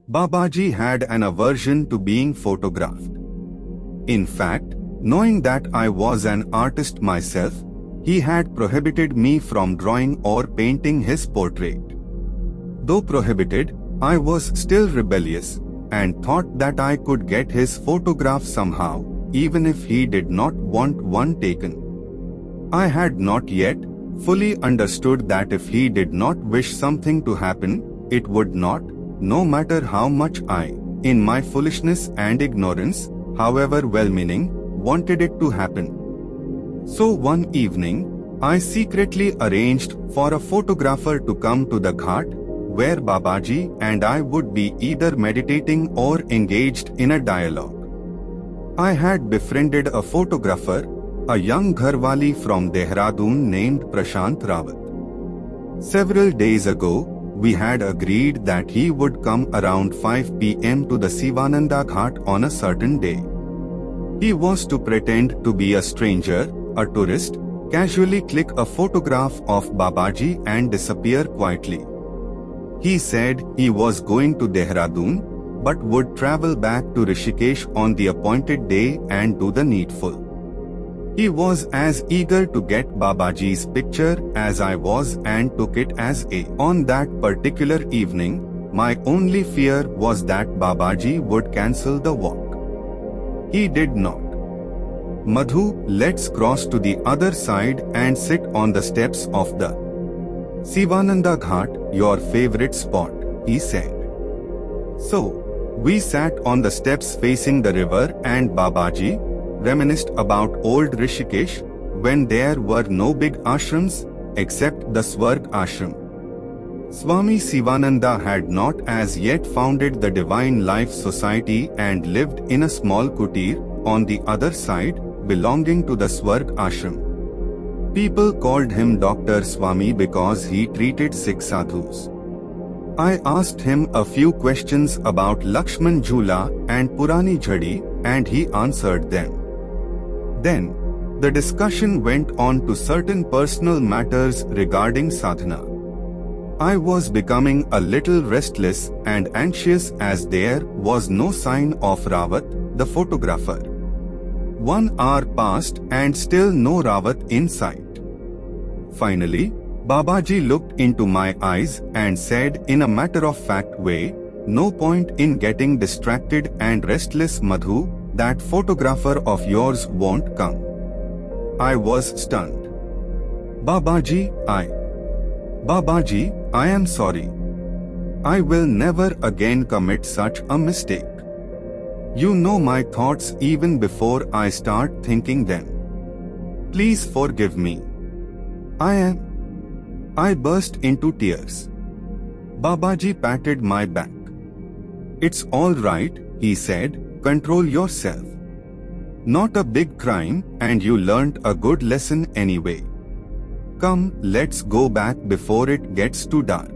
Babaji had an aversion to being photographed. In fact, knowing that I was an artist myself, he had prohibited me from drawing or painting his portrait. Though prohibited, I was still rebellious and thought that I could get his photograph somehow, even if he did not want one taken. I had not yet fully understood that if he did not wish something to happen, it would not, no matter how much I, in my foolishness and ignorance, however well-meaning, wanted it to happen. So one evening, I secretly arranged for a photographer to come to the ghat, where Babaji and I would be either meditating or engaged in a dialogue. I had befriended a photographer, a young Gharwali from Dehradun named Prashant Rawat. Several days ago, we had agreed that he would come around 5 p.m. to the Sivananda Ghat on a certain day. He was to pretend to be a stranger, a tourist, casually click a photograph of Babaji and disappear quietly. He said he was going to Dehradun, but would travel back to Rishikesh on the appointed day and do the needful. He was as eager to get Babaji's picture as I was and took it as a. On that particular evening, my only fear was that Babaji would cancel the walk. He did not. Madhu, let's cross to the other side and sit on the steps of the Sivananda Ghat, your favorite spot, he said. So, we sat on the steps facing the river and Babaji reminisced about old Rishikesh when there were no big ashrams except the Swarg ashram. Swami Sivananda had not as yet founded the Divine Life Society and lived in a small kutir on the other side belonging to the Swarg ashram. People called him Dr. Swami because he treated sick sadhus. I asked him a few questions about Lakshman Jhula and Purani Jhadi and he answered them. Then, the discussion went on to certain personal matters regarding sadhana. I was becoming a little restless and anxious as there was no sign of Rawat, the photographer. 1 hour passed and still no Rawat in sight. Finally, Babaji looked into my eyes and said in a matter-of-fact way, "No point in getting distracted and restless, Madhu, that photographer of yours won't come." I was stunned. Babaji, I am sorry. I will never again commit such a mistake. You know my thoughts even before I start thinking them. Please forgive me. I burst into tears. Babaji patted my back. It's all right, he said, control yourself. Not a big crime and you learnt a good lesson anyway. Come, let's go back before it gets too dark.